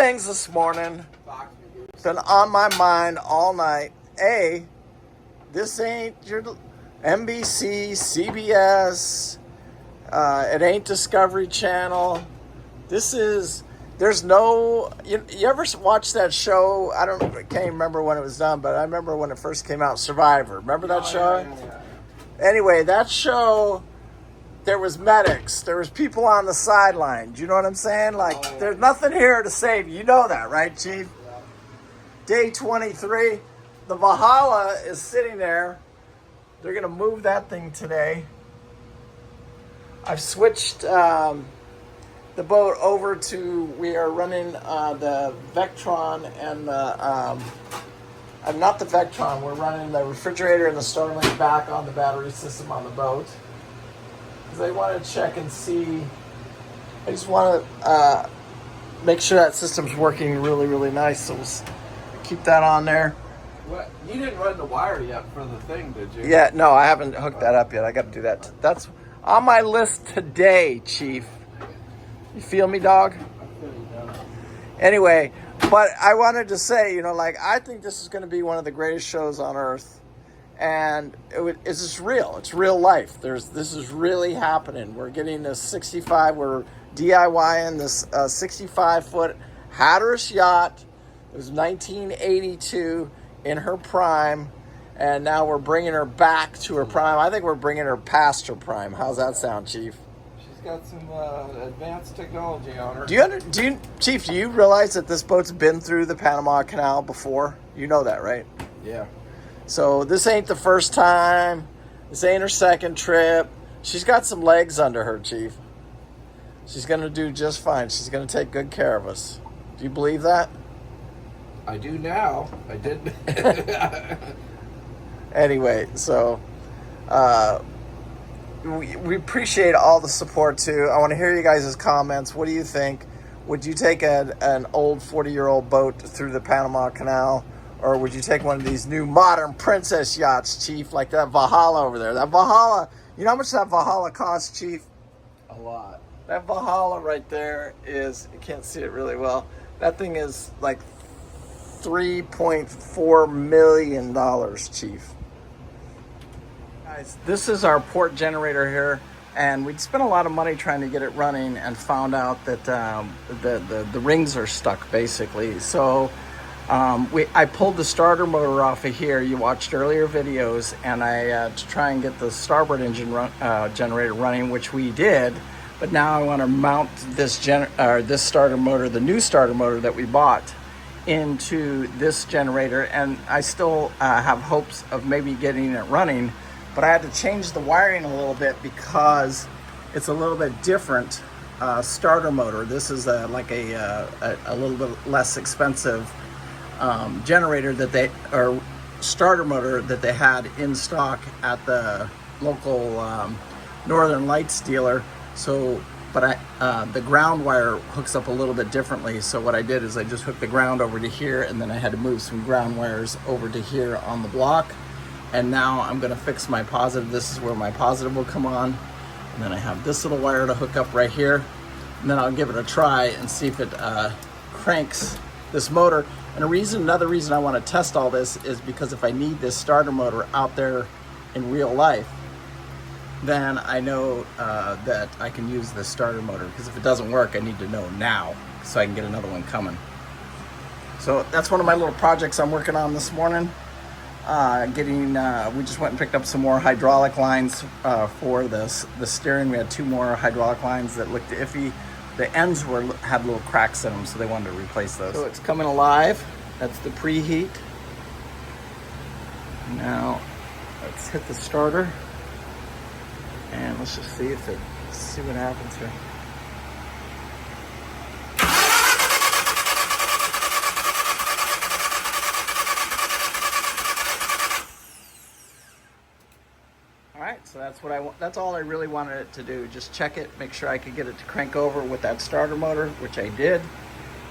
things this morning. Been on my mind all night. A, this ain't your NBC, CBS. It ain't Discovery Channel. There's no, you ever watch that show? I can't remember when it was done, but I remember when it first came out, Survivor. Remember that show? Yeah. Anyway, that show, there was medics. There was people on the sideline. Do you know what I'm saying? There's nothing here to save you. You know that, right, Chief? Yeah. Day 23, the Valhalla is sitting there. They're going to move that thing today. I've switched the boat over to, we are running the Vectron and the, not the Vectron, we're running the refrigerator and the Starlink back on the battery system on the boat. Because I want to check and see, I just want to make sure that system's working really, really nice. So we'll keep that on there. What? You didn't run the wire yet for the thing, did you? Yeah, no, I haven't hooked that up yet. I got to do that. That's on my list today, Chief. You feel me, dog? Anyway, but I wanted to say, I think this is going to be one of the greatest shows on earth. And it's just real. It's real life. This is really happening. We're getting this 65, we're DIYing this 65-foot Hatteras yacht. It was 1982 in her prime. And now we're bringing her back to her prime. I think we're bringing her past her prime. How's that sound, Chief? She's got some advanced technology on her. Chief, do you realize that this boat's been through the Panama Canal before? You know that, right? Yeah. So this ain't the first time. This ain't her second trip. She's got some legs under her, Chief. She's going to do just fine. She's going to take good care of us. Do you believe that? I do now. I did. Anyway, so we appreciate all the support too. I want to hear you guys' comments. What do you think? Would you take an old 40-year-old boat through the Panama Canal? Or would you take one of these new modern princess yachts, Chief, like that Valhalla over there? That Valhalla, you know how much that Valhalla costs, Chief? A lot. That Valhalla right there is, you can't see it really well, that thing is like $3.4 million, Chief. Guys, this is our port generator here, and we'd spent a lot of money trying to get it running and found out that the rings are stuck, basically. So I pulled the starter motor off of here. You watched earlier videos, and I to try and get the starboard engine generator running, which we did. But now I want to mount this starter motor, the new starter motor that we bought, into this generator, and I still have hopes of maybe getting it running. But I had to change the wiring a little bit because it's a little bit different starter motor. This is a little bit less expensive generator starter motor that they had in stock at the local Northern Lights dealer. So, but the ground wire hooks up a little bit differently. So what I did is I just hooked the ground over to here, and then I had to move some ground wires over to here on the block. And now I'm going to fix my positive. This is where my positive will come on. And then I have this little wire to hook up right here. And then I'll give it a try and see if it cranks this motor. And another reason I want to test all this is because if I need this starter motor out there in real life, then I know that I can use this starter motor. Because if it doesn't work, I need to know now so I can get another one coming. So that's one of my little projects I'm working on this morning. We just went and picked up some more hydraulic lines for the steering. We had 2 more hydraulic lines that looked iffy. The ends had little cracks in them, so they wanted to replace those. So it's coming alive. That's the preheat. Now let's hit the starter, and let's just see what happens here. All right, so that's all I really wanted it to do. Just check it, make sure I could get it to crank over with that starter motor, which I did.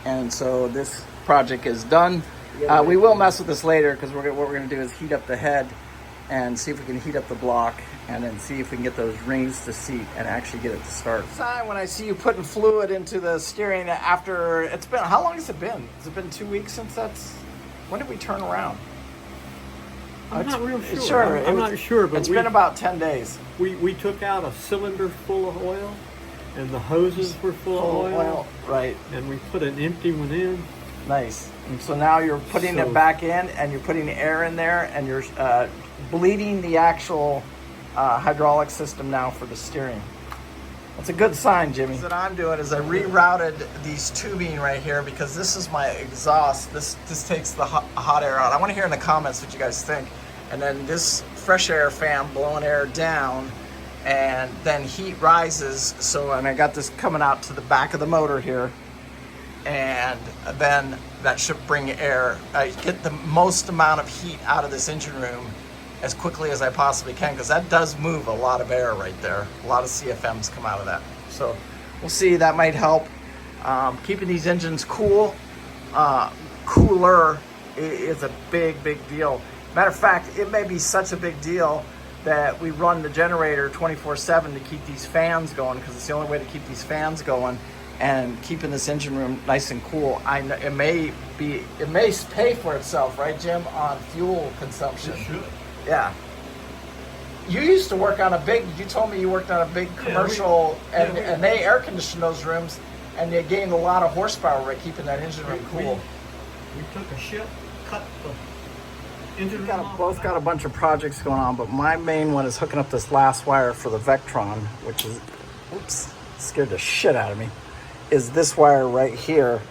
And so this project is done. We will mess with this later because what we're going to do is heat up the head and see if we can heat up the block and then see if we can get those rings to seat and actually get it to start. When I see you putting fluid into the steering after, it's been, how long has it been? Has it been 2 weeks since when did we turn around? I'm not real sure. I'm not sure, but it's been about 10 days. We took out a cylinder full of oil, and the hoses were full of oil. Right. And we put an empty one in. Nice. And so now you're putting it back in, and you're putting air in there, and you're bleeding the actual hydraulic system now for the steering. That's a good sign, Jimmy. What I'm doing is I rerouted these tubing right here because this is my exhaust. This takes the hot air out. I want to hear in the comments what you guys think. And then this fresh air fan blowing air down, and then heat rises. So, and I got this coming out to the back of the motor here, and then that should bring air. I get the most amount of heat out of this engine room as quickly as I possibly can, because that does move a lot of air right there. A lot of CFMs come out of that. So we'll see, that might help. Keeping these engines cool, cooler is a big deal. Matter of fact, it may be such a big deal that we run the generator 24/7 to keep these fans going, because it's the only way to keep these fans going and keeping this engine room nice and cool. It may pay for itself, right, Jim, on fuel consumption. It should. Yeah. You used to work on you told me you worked on a big commercial, and they air conditioned those rooms, and they gained a lot of horsepower by keeping that engine room cool. We took a ship, cut the engine room off. Both got a bunch of projects going on, but my main one is hooking up this last wire for the Vectron, which is, oops, scared the shit out of me, is this wire right here.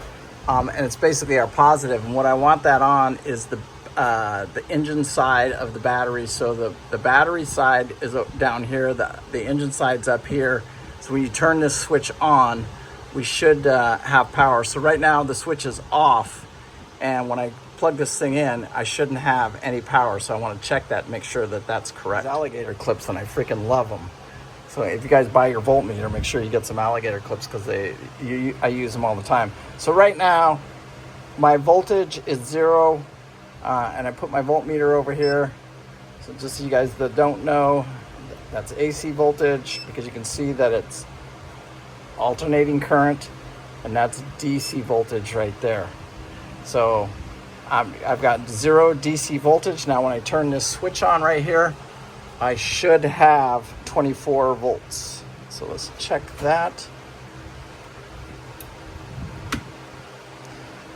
And it's basically our positive. And what I want that on is the engine side of the battery. So the battery side is down here, the engine side's up here. So when you turn this switch on, we should have power. So right now the switch is off, and when I plug this thing in, I shouldn't have any power. So I want to check that, make sure that that's correct. These alligator clips, and I freaking love them. So if you guys buy your voltmeter, make sure you get some alligator clips, because I use them all the time. So right now my voltage is 0. And I put my voltmeter over here. So just so you guys that don't know, that's AC voltage, because you can see that it's alternating current, and that's DC voltage right there. So I've got 0 DC voltage. Now when I turn this switch on right here, I should have 24 volts. So let's check that.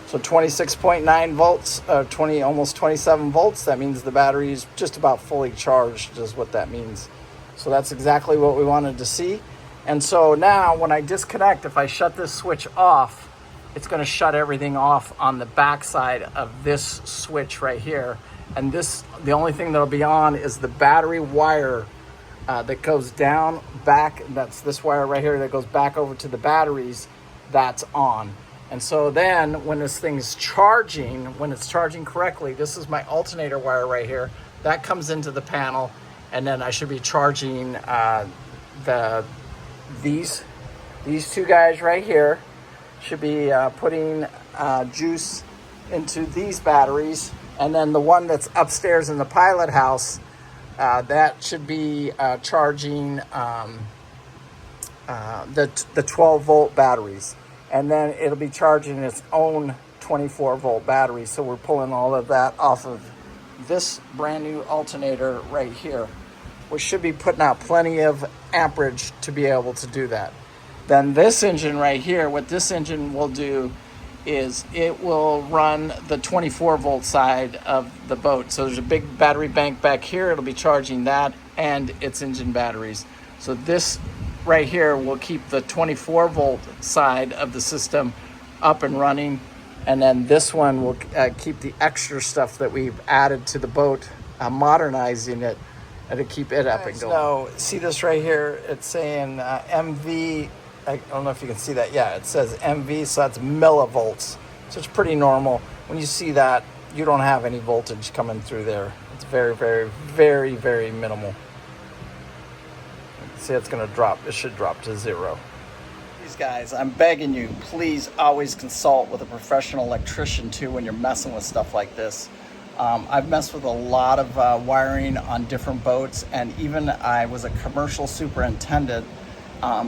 So 26.9 volts, almost 27 volts. That means the battery is just about fully charged, is what that means. So that's exactly what we wanted to see. And so now when I disconnect, if I shut this switch off, it's going to shut everything off on the back side of this switch right here. And the only thing that'll be on is the battery wire that goes down back. That's this wire right here that goes back over to the batteries. That's on. And so then when this thing's charging, when it's charging correctly, this is my alternator wire right here. That comes into the panel, and then I should be charging these two guys right here. Should be putting juice into these batteries. And then the one that's upstairs in the pilot house, that should be charging the 12 volt batteries. And then it'll be charging its own 24 volt battery. So we're pulling all of that off of this brand new alternator right here, which should be putting out plenty of amperage to be able to do that. Then this engine right here, what this engine will do is it will run the 24 volt side of the boat. So there's a big battery bank back here. It'll be charging that and its engine batteries. So this right here will keep the 24 volt side of the system up and running, and then this one will keep the extra stuff that we've added to the boat, modernizing it, and to keep it up and going. So see this right here, it's saying MV, I don't know if you can see that. Yeah, it says MV, so that's millivolts. So it's pretty normal. When you see that, you don't have any voltage coming through there. It's very, very, very, very minimal. See, it's going to drop. It should drop to 0. Please, guys, I'm begging you, please always consult with a professional electrician too when you're messing with stuff like this. I've messed with a lot of wiring on different boats, and even I was a commercial superintendent,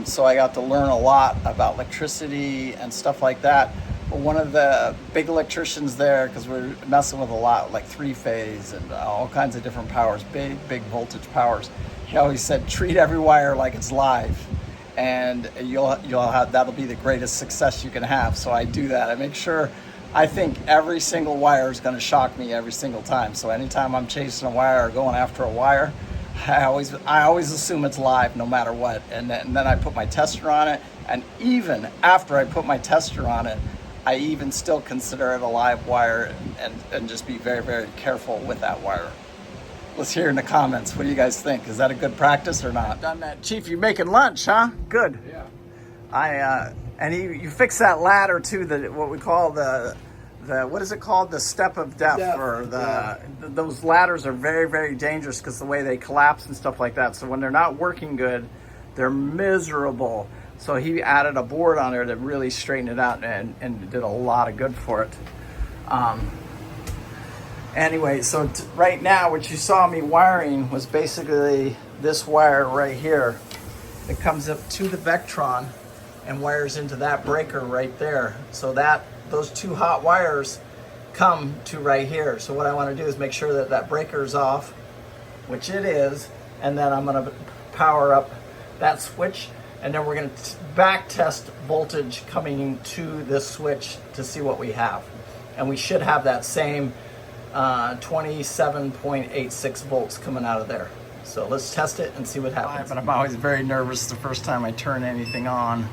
so I got to learn a lot about electricity and stuff like that. But one of the big electricians there, because we're messing with a lot like 3-phase and all kinds of different powers, big voltage powers, he always said, treat every wire like it's live, and you'll have, that'll be the greatest success you can have. So I do that. I make sure, I think every single wire is going to shock me every single time. So anytime I'm chasing a wire or going after a wire, I always assume it's live no matter what. And then I put my tester on it. And even after I put my tester on it, I even still consider it a live wire and just be very, very careful with that wire. Let's hear in the comments. What do you guys think? Is that a good practice or not? Done that. Chief, you making lunch, huh? Good. Yeah. And you fix that ladder too, what we call the what is it called? The step of death, or those ladders are very, very dangerous because the way they collapse and stuff like that. So when they're not working good, they're miserable. So he added a board on there that really straightened it out and did a lot of good for it. Anyway, so right now what you saw me wiring was basically this wire right here. It comes up to the Vectron and wires into that breaker right there. So those two hot wires come to right here. So what I want to do is make sure that that breaker is off, which it is, and then I'm going to power up that switch, and then we're going to back test voltage coming to this switch to see what we have. And we should have that same 27.86 volts coming out of there. So let's test it and see what happens. But I'm always very nervous the first time I turn anything on.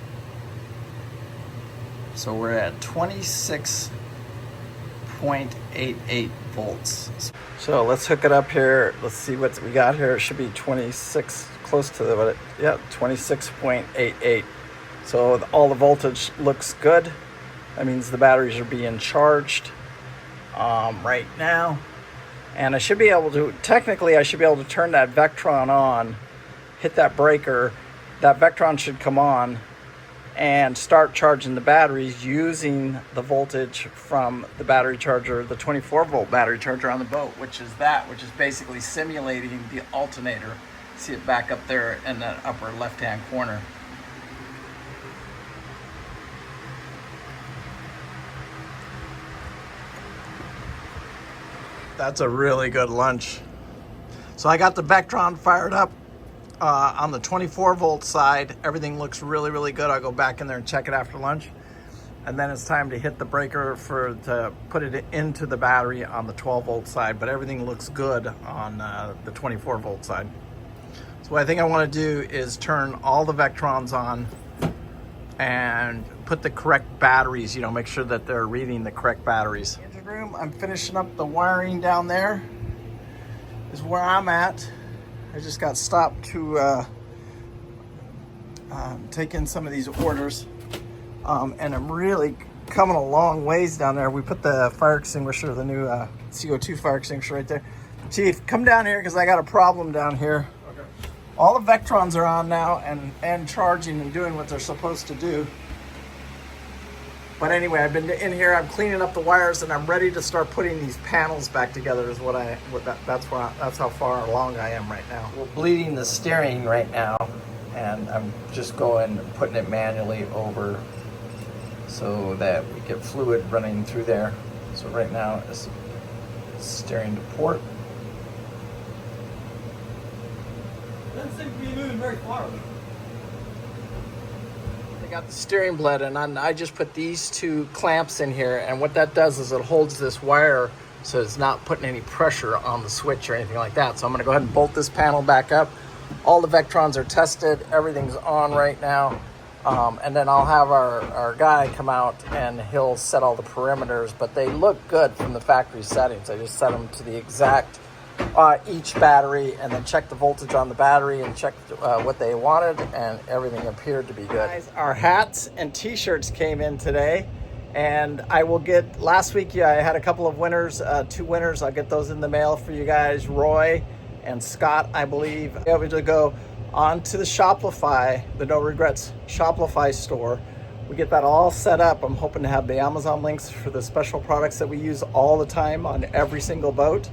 So we're at 26.88 volts. So let's hook it up here. Let's see what we got here. It should be 26, close to the, yeah, 26.88. So all the voltage looks good. That means the batteries are being charged right now. And I should be able to, technically I should be able to turn that Vectron on, hit that breaker, that Vectron should come on and start charging the batteries using the voltage from the battery charger, the 24 volt battery charger on the boat, which is basically simulating the alternator. See it back up there in that upper left hand corner. That's a really good lunch. So I got the Vectron fired up on the 24 volt side. Everything looks really, really good. I'll go back in there and check it after lunch. And then it's time to hit the breaker to put it into the battery on the 12 volt side. But everything looks good on the 24 volt side. So what I think I want to do is turn all the Vectrons on and put the correct batteries, make sure that they're reading the correct batteries. Engine room, I'm finishing up the wiring down there is where I'm at. I just got stopped to take in some of these orders, and I'm really coming a long ways down there. We put the fire extinguisher, the new CO2 fire extinguisher right there. Chief, come down here because I got a problem down here. Okay. All the Vectrons are on now and charging and doing what they're supposed to do. But anyway, I've been in here, I'm cleaning up the wires, and I'm ready to start putting these panels back together is that's how far along I am right now. We're bleeding the steering right now, and I'm just putting it manually over so that we get fluid running through there. So right now it's steering to port. Doesn't seem to be moving very far. Got the steering blade, and I just put these two clamps in here, and what that does is it holds this wire so it's not putting any pressure on the switch or anything like that. So I'm going to go ahead and bolt this panel back up. All the Vectrons are tested, everything's on right now, and then I'll have our guy come out and he'll set all the perimeters, but they look good from the factory settings. I just set them to the exact each battery, and then check the voltage on the battery and check what they wanted, and everything appeared to be good. Guys, our hats and t-shirts came in today, and I will get, last week I had a couple of winners, 2 winners. I'll get those in the mail for you guys. Roy and Scott, I believe, able to go on to the Shopify, the No Regrets Shopify store, we get that all set up, I'm hoping to have the Amazon links for the special products that we use all the time on every single boat,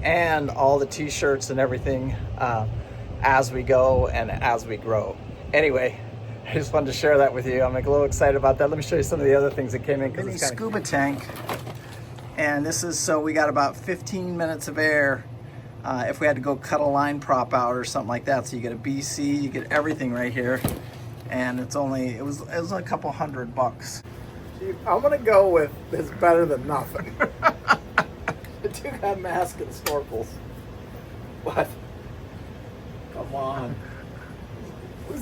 and all the t-shirts and everything as we go and as we grow. Anyway, I just wanted to share that with you. I'm a little excited about that. Let me show you some of the other things that came in. Mini scuba tank, and this is so we got about 15 minutes of air if we had to go cut a line prop out or something like that. So you get a BC, you get everything right here, and it was a couple $100. I'm gonna go with it's better than nothing. The two got mask and snorkels, but come on.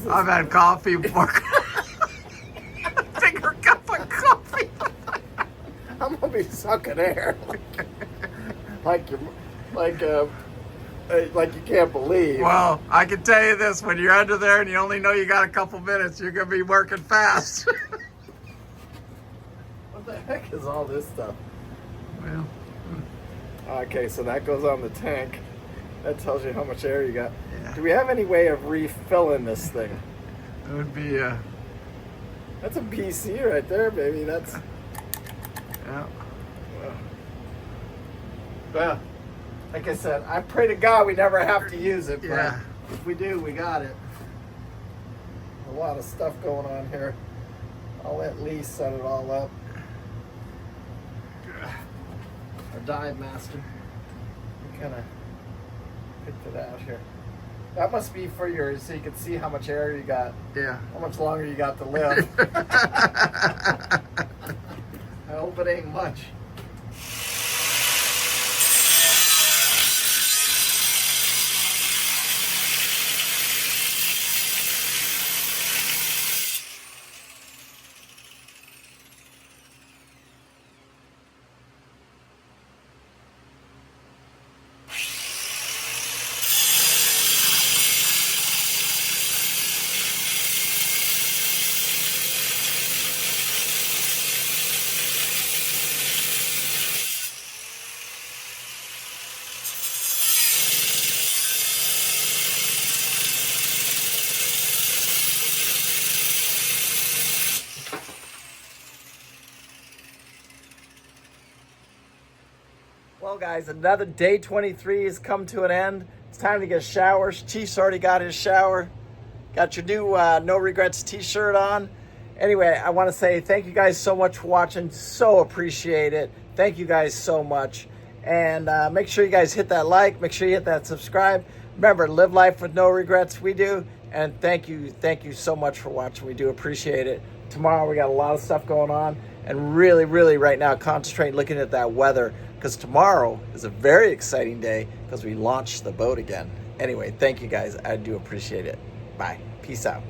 I've had coffee before. Bigger cup of coffee. I'm gonna be sucking air, like you can't believe. Well, I can tell you this: when you're under there and you only know you got a couple minutes, you're gonna be working fast. What the heck is all this stuff? Well, okay, so that goes on the tank. That tells you how much air you got. Yeah. Do we have any way of refilling this thing? It would be that's a BC right there, baby. That's yeah. Well, like I said, I pray to God we never have to use it. Yeah. But if we do, we got it. A lot of stuff going on here. I'll let Lee set it all up. Our dive master. We kind of picked it out here. That must be for yours, so you can see how much air you got. Yeah. How much longer you got to live. I hope it ain't much. Well, guys, another day 23 has come to an end. It's time to get showers. Chief's already got his shower. Got your new No Regrets t-shirt on. Anyway, I want to say thank you guys so much for watching. So appreciate it. Thank you guys so much. And make sure you guys hit that like. Make sure you hit that subscribe. Remember, live life with no regrets. We do. And thank you so much for watching. We do appreciate it. Tomorrow we got a lot of stuff going on. And really, really right now, concentrate looking at that weather, because tomorrow is a very exciting day because we launched the boat again. Anyway, thank you guys. I do appreciate it. Bye. Peace out.